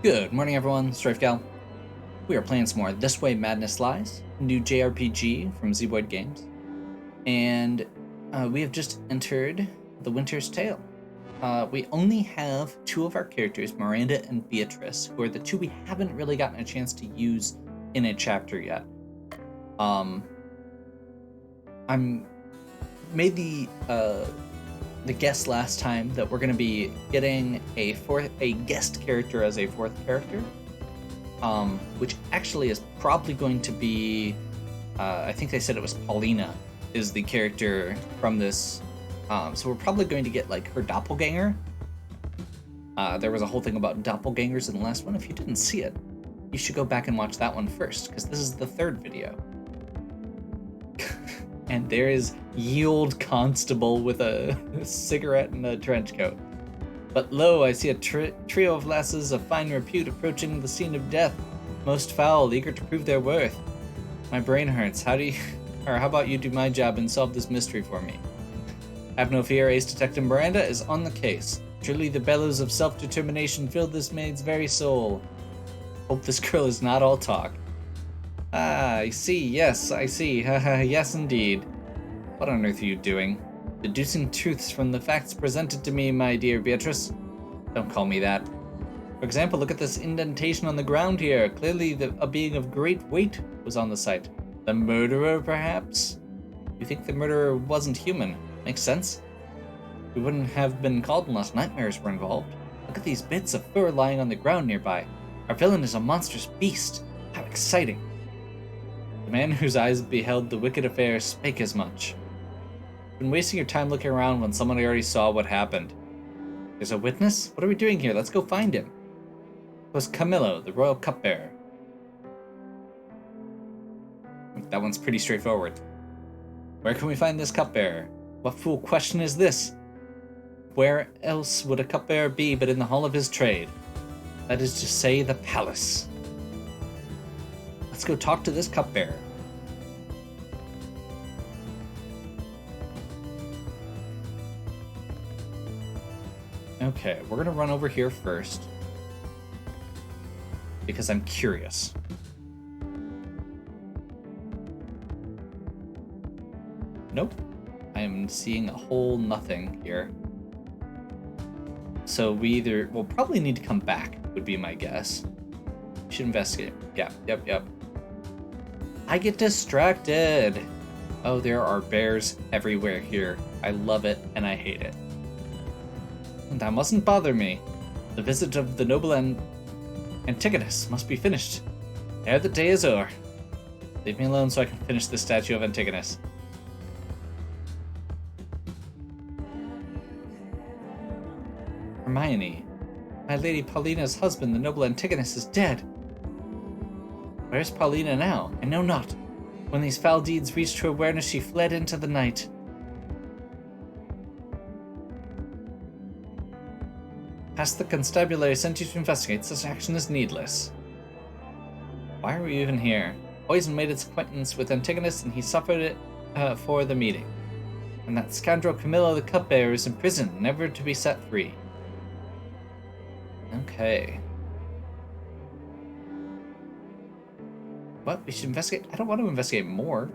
Good morning, everyone. StrifeGal. We are playing some more This Way Madness Lies, new JRPG from Zeboyd Games, and we have just entered the Winter's Tale. We only have two of our characters, Miranda and Beatrice, who are the two we haven't really gotten a chance to use in a chapter yet. I made the guess last time that we're going to be getting a guest character as a fourth character, which actually is probably going to be, I think they said it was Paulina is the character from this, so we're probably going to get like her doppelganger. There was a whole thing about doppelgangers in the last one. If you didn't see it, you should go back and watch that one first, because this is the third video. And there is ye old constable with a cigarette and a trench coat. But lo, I see a trio of lasses of fine repute approaching the scene of death, most foul, eager to prove their worth. My brain hurts. How about you do my job and solve this mystery for me? Have no fear, Ace Detective Miranda is on the case. Truly the bellows of self-determination filled this maid's very soul. Hope this girl is not all talk. Ah, I see, yes, I see, haha, yes indeed. What on earth are you doing? Deducing truths from the facts presented to me, my dear Beatrice. Don't call me that. For example, look at this indentation on the ground here. Clearly a being of great weight was on the site. The murderer, perhaps? You think the murderer wasn't human? Makes sense. We wouldn't have been called unless nightmares were involved. Look at these bits of fur lying on the ground nearby. Our villain is a monstrous beast. How exciting. The man whose eyes beheld the wicked affair spake as much. Been wasting your time looking around when someone already saw what happened. There's a witness? What are we doing here? Let's go find him. It was Camillo, the royal cupbearer. That one's pretty straightforward. Where can we find this cupbearer? What fool question is this? Where else would a cupbearer be but in the hall of his trade? That is to say, the palace. Let's go talk to this cupbearer. Okay, we're gonna run over here first because I'm curious. Nope, I am seeing a whole nothing here. So we'll probably need to come back, would be my guess. We should investigate. Yep. I get distracted. Oh, there are bears everywhere here. I love it and I hate it. And that mustn't bother me. The visit of the noble Antigonus must be finished ere the day is o'er. Leave me alone so I can finish the statue of Antigonus. Hermione, my lady Paulina's husband, the noble Antigonus, is dead. Where's Paulina now? I know not. When these foul deeds reached her awareness, she fled into the night. Ask the constabulary sent you to investigate. Such action is needless. Why are we even here? Poison made its acquaintance with Antigonus, and he suffered it for the meeting. And that scoundrel Camillo the cupbearer is in prison, never to be set free. Okay. What? We should investigate? I don't want to investigate more.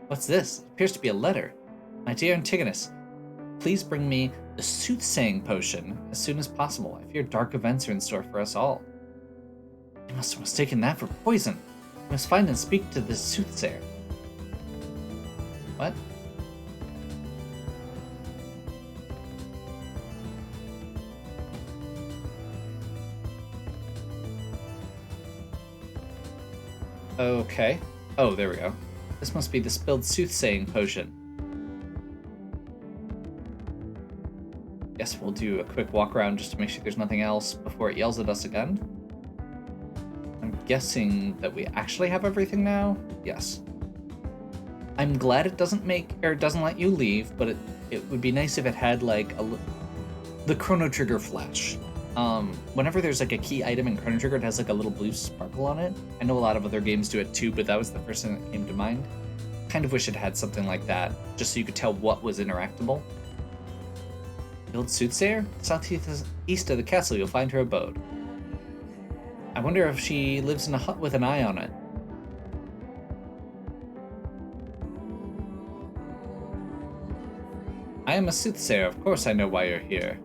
What's this? It appears to be a letter. My dear Antigonus, please bring me the soothsaying potion as soon as possible. I fear dark events are in store for us all. I must have mistaken that for poison. I must find and speak to this soothsayer. What? Okay. Oh, there we go. This must be the spilled soothsaying potion. Guess we'll do a quick walk around just to make sure there's nothing else before it yells at us again. I'm guessing that we actually have everything now? Yes. I'm glad it doesn't let you leave, but it would be nice if it had like the Chrono Trigger flash. Whenever there's like a key item in Chrono Trigger, it has like a little blue sparkle on it. I know a lot of other games do it too, but that was the first thing that came to mind. Kind of wish it had something like that, just so you could tell what was interactable. The old soothsayer? Southeast of the castle, you'll find her abode. I wonder if she lives in a hut with an eye on it. I am a soothsayer. Of course I know why you're here.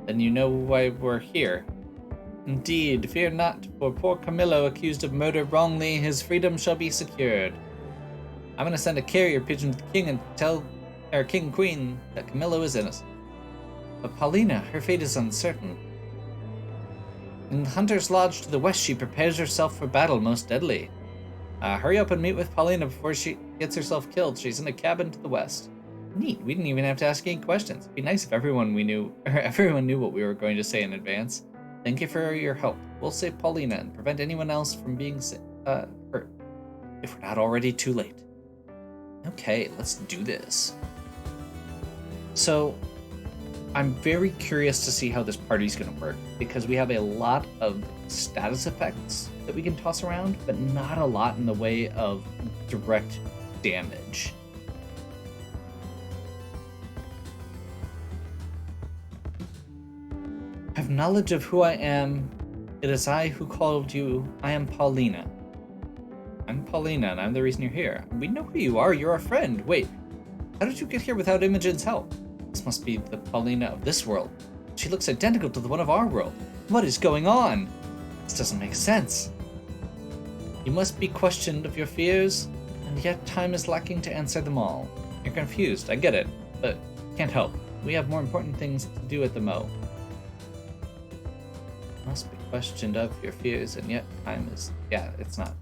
Then you know why we're here. Indeed, fear not, for poor Camillo accused of murder wrongly, his freedom shall be secured. I'm gonna send a carrier pigeon to the king and tell our king and queen that Camillo is innocent. But Paulina, her fate is uncertain. In the Hunter's Lodge to the west, she prepares herself for battle most deadly. Hurry up and meet with Paulina before she gets herself killed. She's in a cabin to the west. Neat. We didn't even have to ask any questions. It'd be nice if everyone knew what we were going to say in advance. Thank you for your help. We'll save Paulina and prevent anyone else from being hurt, if we're not already too late. Okay, let's do this. So, I'm very curious to see how this party's going to work, because we have a lot of status effects that we can toss around, but not a lot in the way of direct damage. Have knowledge of who I am. It is I who called you. I am Paulina. I'm Paulina, and I'm the reason you're here. We know who you are. You're our friend. Wait, how did you get here without Imogen's help? This must be the Paulina of this world. She looks identical to the one of our world. What is going on? This doesn't make sense. You must be questioned of your fears, and yet time is lacking to answer them all. You're confused, I get it, but can't help. We have more important things to do at the Mo. Must be questioned of your fears, and yet time is... Yeah, it's not.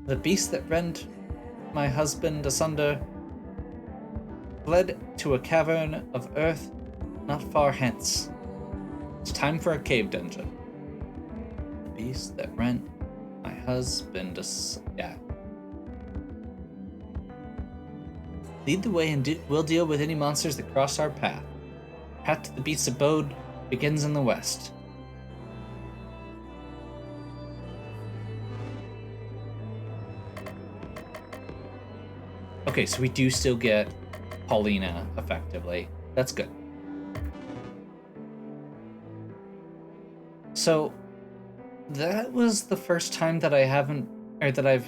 The beast that rent my husband asunder fled to a cavern of earth not far hence. It's time for a cave dungeon. The beast that rent my husband yeah. Lead the way and we'll deal with any monsters that cross our path. Path to the beast's abode begins in the west. Okay, so we do still get Paulina, effectively. That's good. So, that was the first time that I've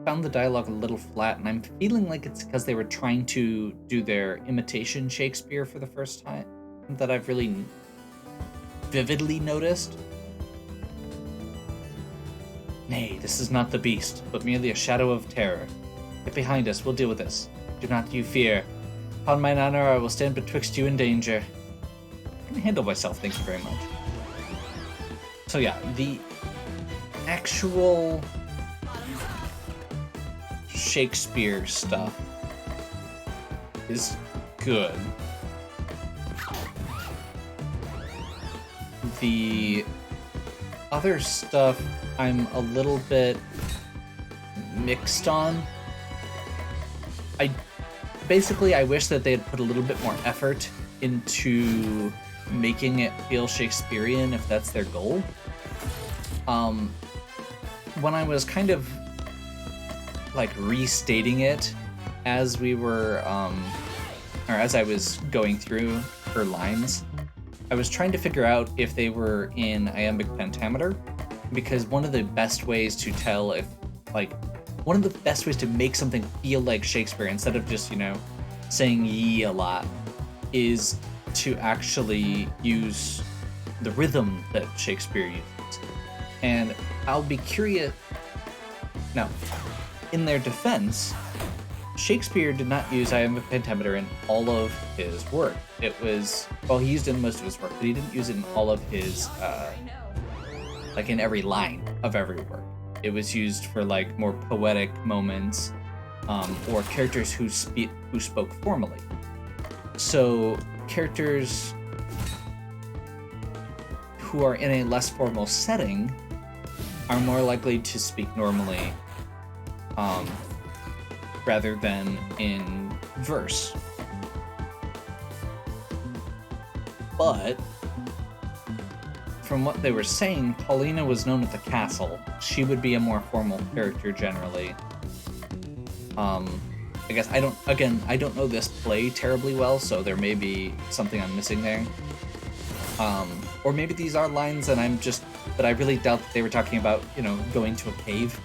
found the dialogue a little flat, and I'm feeling like it's because they were trying to do their imitation Shakespeare for the first time that I've really vividly noticed. Nay, this is not the beast, but merely a shadow of terror. Get behind us, we'll deal with this. Do not you fear. Upon mine honor, I will stand betwixt you and danger. I can handle myself, thank you very much. So yeah, the actual Shakespeare stuff is good. The other stuff I'm a little bit mixed on. I wish that they had put a little bit more effort into making it feel Shakespearean, if that's their goal. When I was kind of like restating it as we were, or as I was going through her lines, I was trying to figure out if they were in iambic pentameter, because one of the best ways to tell if, one of the best ways to make something feel like Shakespeare, instead of just, saying ye a lot, is to actually use the rhythm that Shakespeare uses. And I'll be curious... Now, in their defense, Shakespeare did not use iambic pentameter in all of his work. It was... Well, he used it in most of his work, but he didn't use it in all of his... in every line of every work. It was used for more poetic moments, or characters who spoke formally. So characters who are in a less formal setting are more likely to speak normally, rather than in verse. But from what they were saying, Paulina was known at the castle. She would be a more formal character generally. I guess I don't know this play terribly well, so there may be something I'm missing there. Or maybe these are lines and but I really doubt that they were talking about, going to a cave.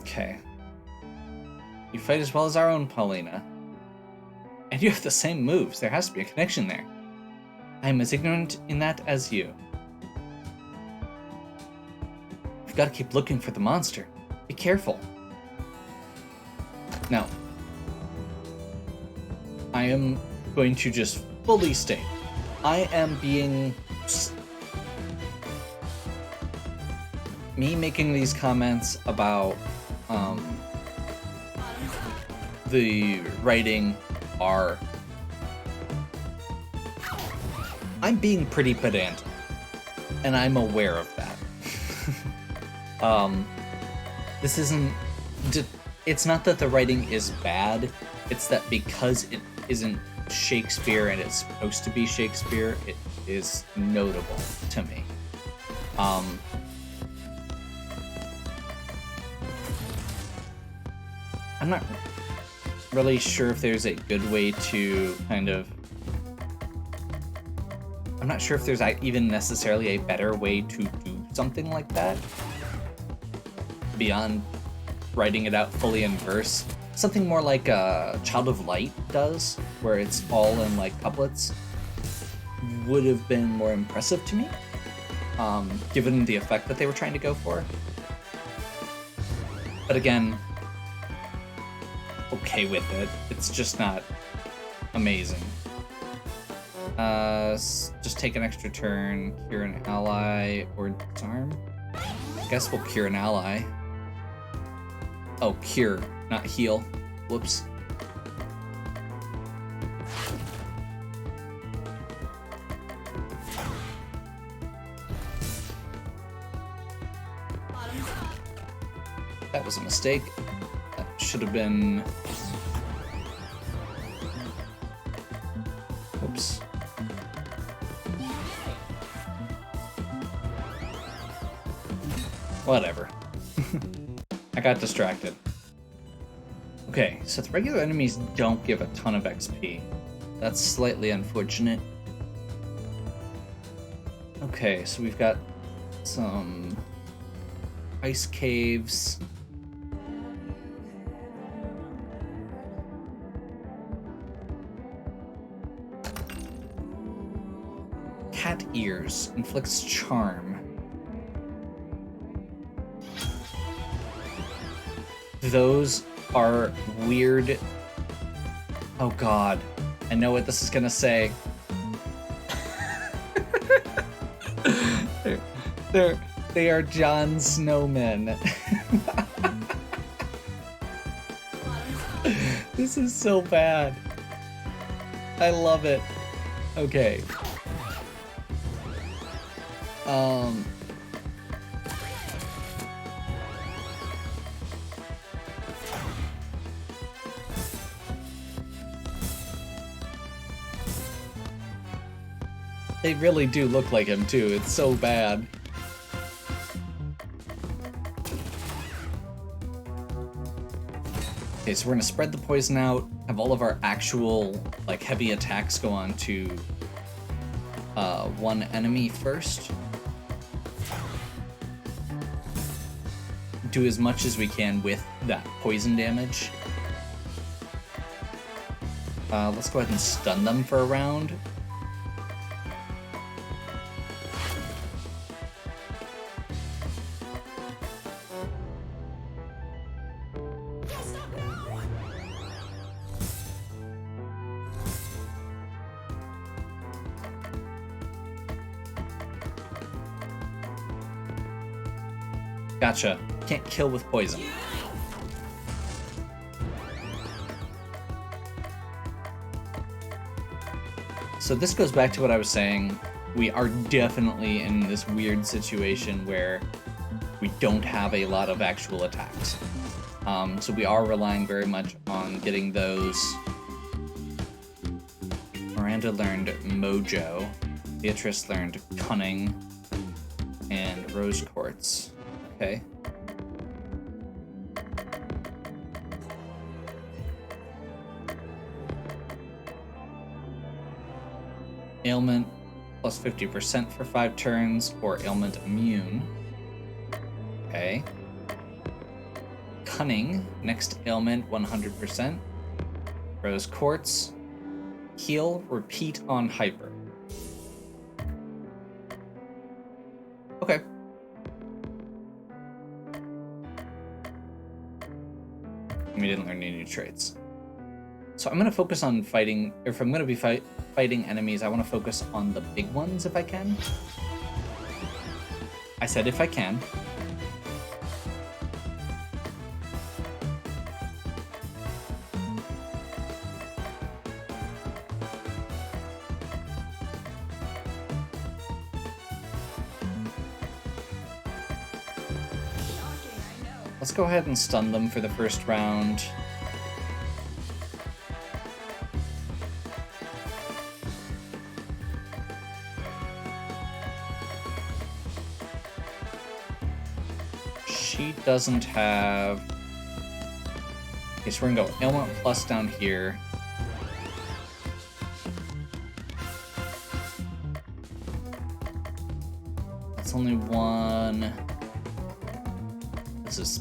Okay. You fight as well as our own Paulina. And you have the same moves. There has to be a connection there. I am as ignorant in that as you. We've got to keep looking for the monster. Be careful. Now, I am going to just fully state, I am being... Me making these comments about the writing are... I'm being pretty pedantic, and I'm aware of that. This isn't... It's not that the writing is bad, it's that because it isn't Shakespeare and it's supposed to be Shakespeare, it is notable to me. I'm not really sure if there's a good way to kind of... I'm not sure if there's even necessarily a better way to do something like that beyond writing it out fully in verse. Something more like Child of Light does, where it's all in like couplets, would have been more impressive to me, given the effect that they were trying to go for. But again, okay with it. It's just not amazing. Just take an extra turn, cure an ally, or disarm? I guess we'll cure an ally. Oh, cure, not heal. Whoops. That was a mistake. That should have been... Oops. Whatever. I got distracted. Okay, so the regular enemies don't give a ton of XP. That's slightly unfortunate. Okay, so we've got some ice caves. Cat ears inflicts charm. Those are weird. Oh god, I know what this is gonna say. They are Jon Snowmen. This is so bad. I love it. Okay. They really do look like him too. It's so bad. Okay, so we're gonna spread the poison out, have all of our actual, like, heavy attacks go on to one enemy first. Do as much as we can with that poison damage. Let's go ahead and stun them for a round. Gotcha. Can't kill with poison. So this goes back to what I was saying. We are definitely in this weird situation where we don't have a lot of actual attacks. So we are relying very much on getting those. Miranda learned Mojo. Beatrice learned Cunning. And Rose Quartz. Okay. Ailment plus 50% for 5 turns, or ailment immune. Okay. Cunning, next ailment 100%. Rose Quartz. Heal, repeat on hyper. Okay. We didn't learn any new traits. So I'm going to focus on fighting, or if I'm going to be fighting enemies, I want to focus on the big ones if I can. I said if I can. Let's go ahead and stun them for the first round. She doesn't have... Okay, so we're gonna go ailment plus down here. That's only one. This is...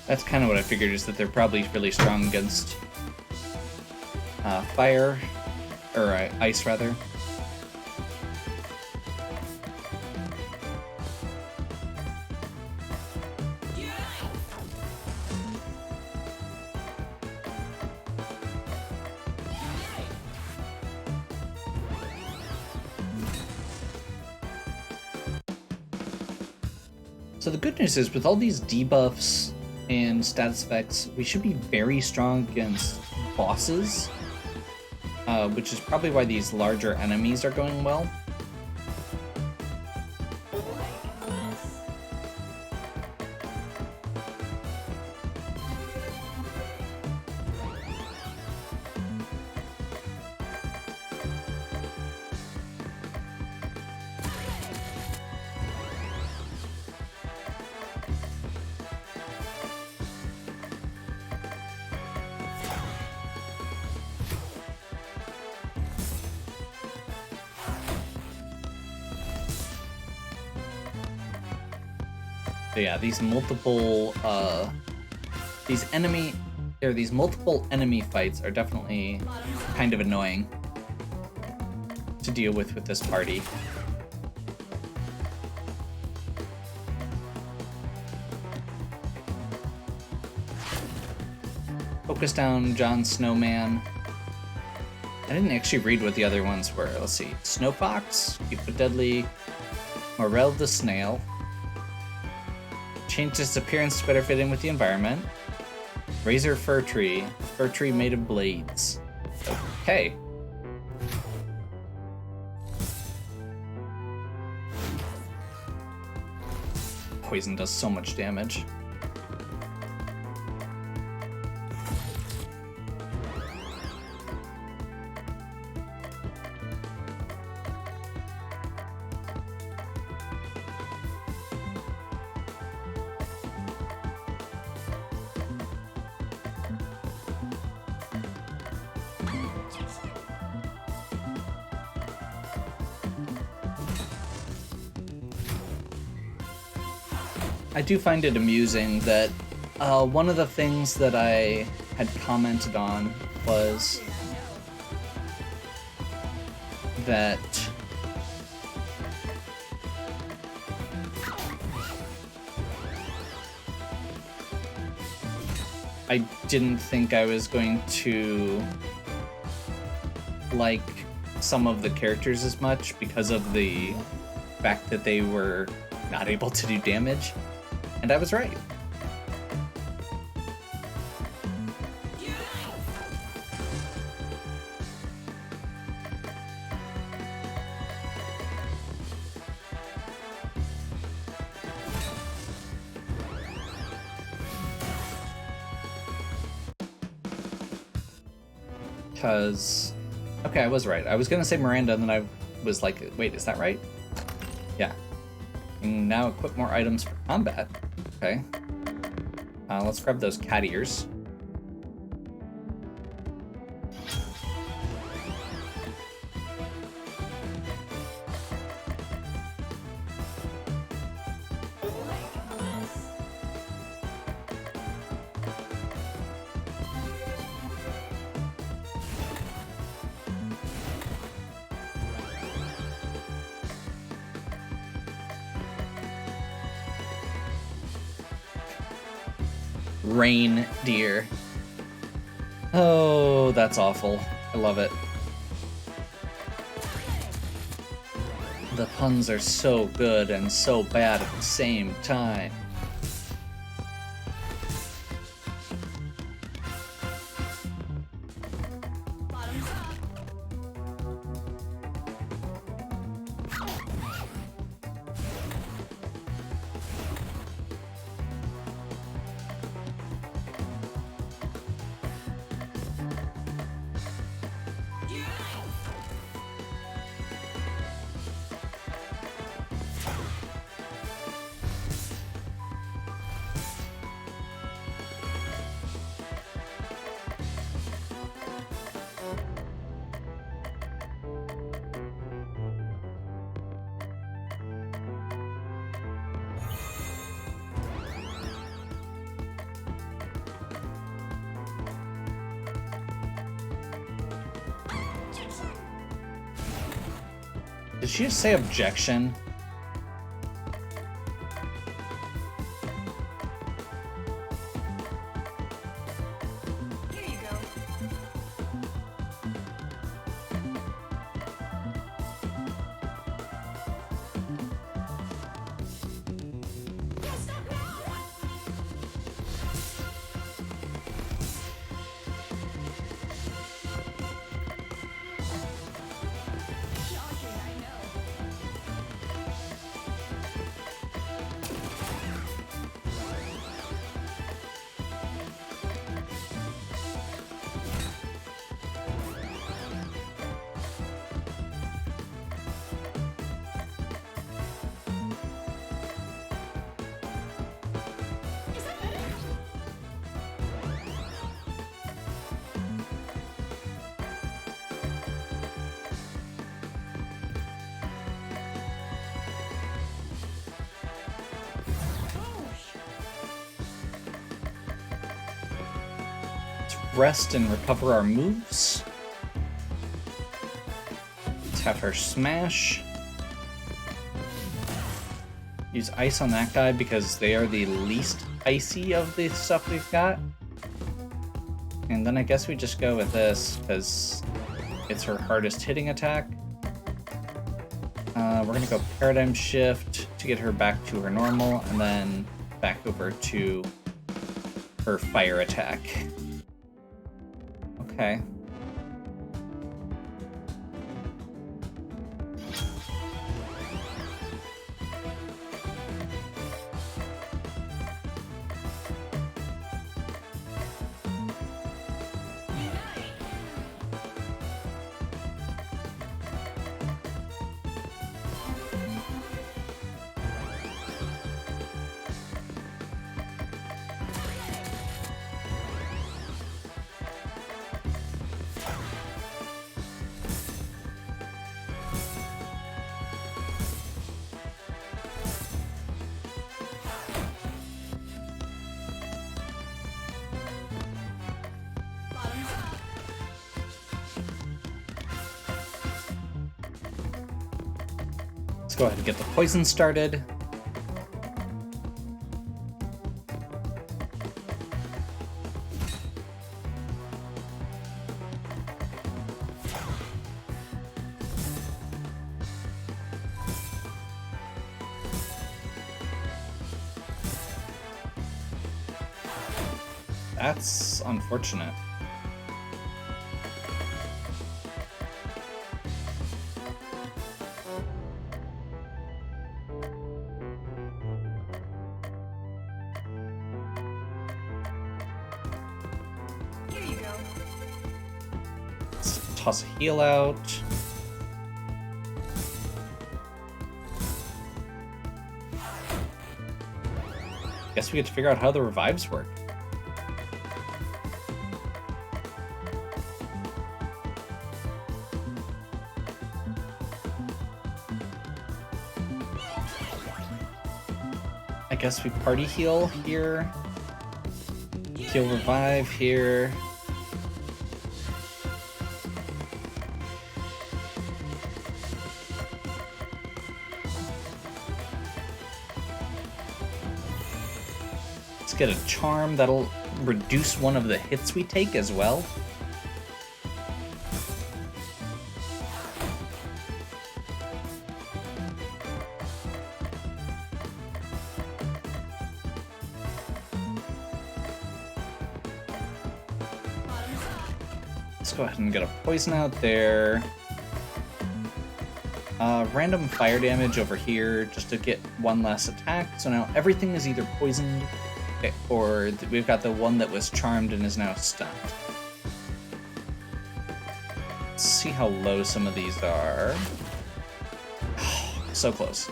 That's kind of what I figured, is that they're probably really strong against fire, or ice rather. So the good news is, with all these debuffs and status effects, we should be very strong against bosses, which is probably why these larger enemies are going well. But yeah, these multiple enemy fights are definitely kind of annoying to deal with this party. Focus down John Snowman. I didn't actually read what the other ones were. Let's see. Snowfox, Cupid Deadly, Morel the Snail, Changed its appearance to better fit in with the environment. Razor fir tree. Fir tree made of blades. Okay. Poison does so much damage. I do find it amusing that one of the things that I had commented on was that I didn't think I was going to like some of the characters as much because of the fact that they were not able to do damage. And I was right. Because, okay, I was right. I was gonna say Miranda, and then I was like, wait, is that right? Yeah. And now equip more items for combat. Okay. Let's grab those cat ears. Reindeer. Oh, that's awful. I love it. The puns are so good and so bad at the same time. Did she just say objection? Here you go. Rest and recover our moves. Let's have her smash. Use ice on that guy because they are the least icy of the stuff we've got. And then I guess we just go with this because it's her hardest hitting attack. We're gonna go Paradigm Shift to get her back to her normal, and then back over to her fire attack. Okay. Bottoms up. Let's go ahead and get the poison started. That's unfortunate. Here you go. Let's toss a heal out. Guess we get to figure out how the revives work. I guess we party heal here. Heal revive here. Let's get a charm that'll reduce one of the hits we take as well. Bottoms up. Let's go ahead and get a poison out there. Random fire damage over here just to get one less attack. So now everything is either poisoned or we've got the one that was charmed and is now stunned. Let's see how low some of these are. So close.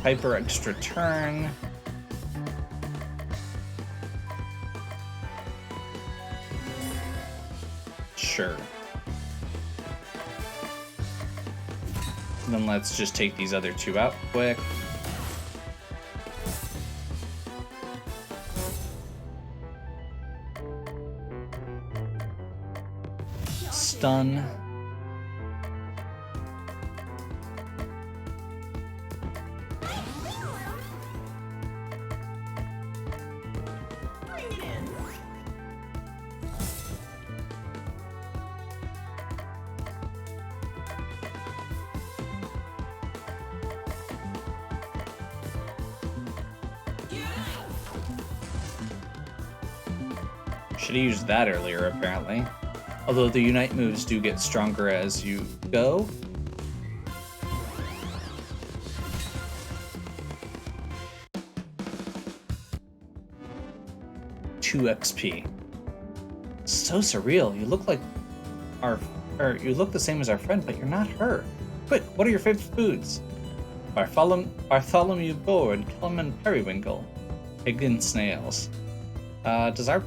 Hyper extra turn. Sure. And then let's just take these other two out quick. Stun. Bring it in. Should have used that earlier, apparently. Although the Unite moves do get stronger as you go. XP. So surreal. You look like you look the same as our friend, but you're not her. Quick, what are your favorite foods? Bartholomew Board, Kellum and Periwinkle. Pig and snails. Does our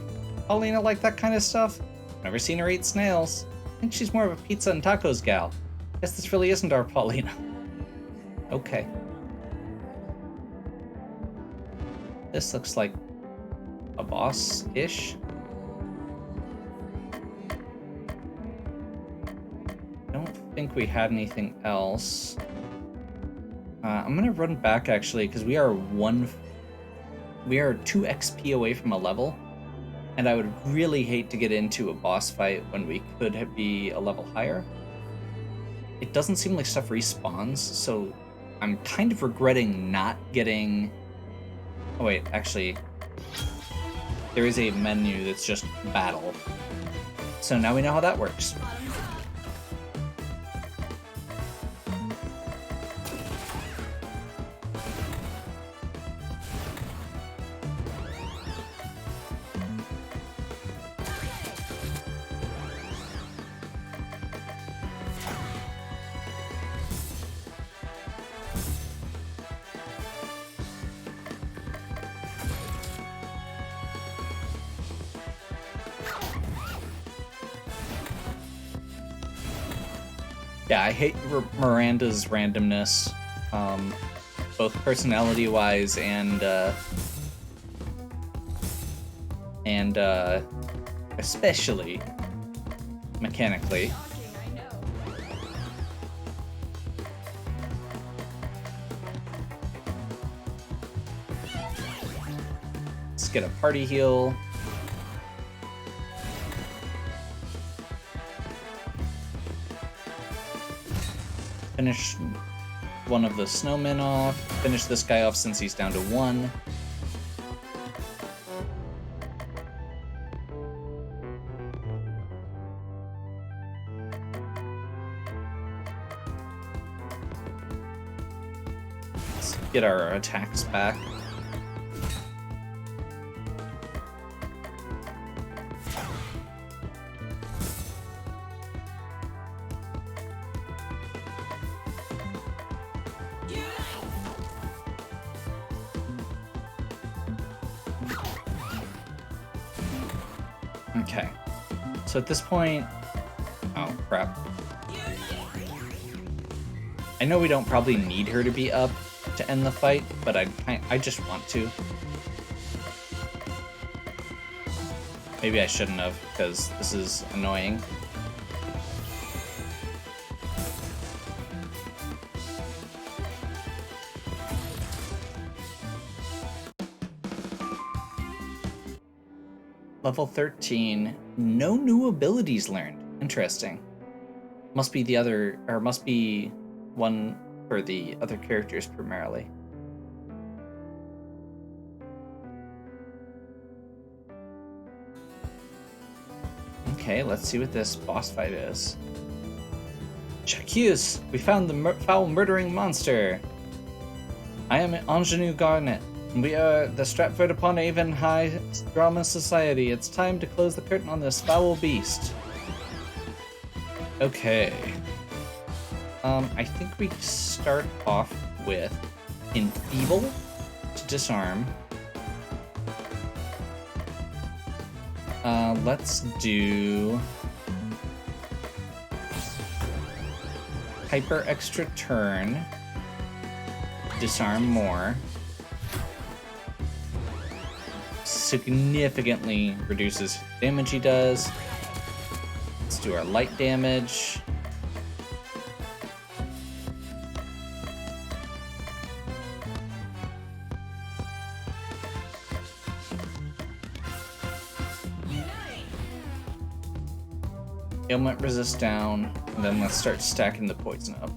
Paulina like that kind of stuff? Never seen her eat snails. I think she's more of a pizza and tacos gal. Guess this really isn't our Paulina. Okay. This looks like a boss-ish. Don't think we had anything else. I'm gonna run back actually because we are 2 XP away from a level, and I would really hate to get into a boss fight when we could be a level higher. It doesn't seem like stuff respawns, so I'm kind of regretting not getting... Oh wait, actually, there is a menu that's just battle. So now we know how that works. Bottoms up. Yeah, I hate Miranda's randomness, both personality-wise and especially mechanically. Shocking, I know. Let's get a party heal. Finish one of the snowmen off. Finish this guy off since he's down to 1. Let's get our attacks back. Okay, so at this point, oh crap. I know we don't probably need her to be up to end the fight, but I just want to. Maybe I shouldn't have, because this is annoying. Level 13, no new abilities learned. Interesting. Must be the other, or must be one for the other characters primarily. Okay, let's see what this boss fight is. Jacques, we found the foul murdering monster. I am Ingenue Garnet. We are the Stratford-upon-Avon High Drama Society. It's time to close the curtain on this foul beast. Okay. I think we start off with Enfeeble to disarm. Let's do Hyper Extra Turn. Disarm more. Significantly reduces damage he does. Let's do our light damage. Ailment resist down, and then let's start stacking the poison up.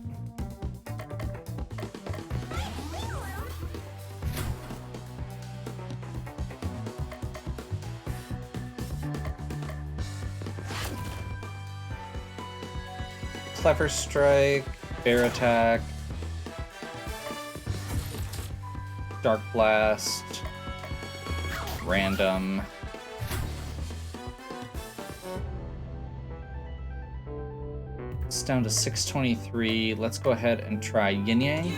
Clever Strike, Bear Attack, Dark Blast, Random. It's down to 623. Let's go ahead and try Yin Yang.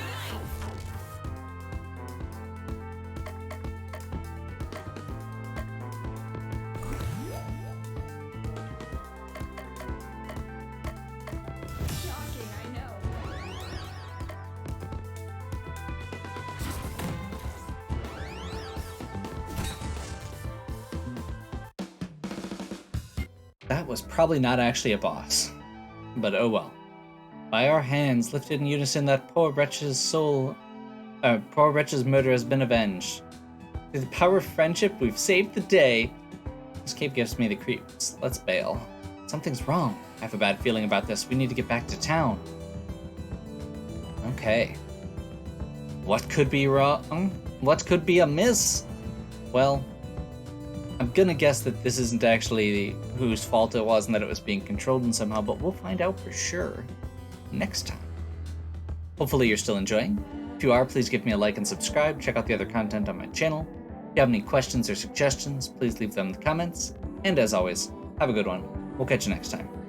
Shocking, I know. That was probably not actually a boss, but oh well. By our hands, lifted in unison, that poor wretch's murder has been avenged. Through the power of friendship, we've saved the day. This cape gives me the creeps. Let's bail. Something's wrong. I have a bad feeling about this. We need to get back to town. Okay. What could be wrong? What could be amiss? Well, I'm gonna guess that this isn't actually whose fault it was and that it was being controlled in somehow, but we'll find out for sure next time. Hopefully you're still enjoying. If you are, please give me a like and subscribe. Check out the other content on my channel. If you have any questions or suggestions, please leave them in the comments. And as always, have a good one. We'll catch you next time.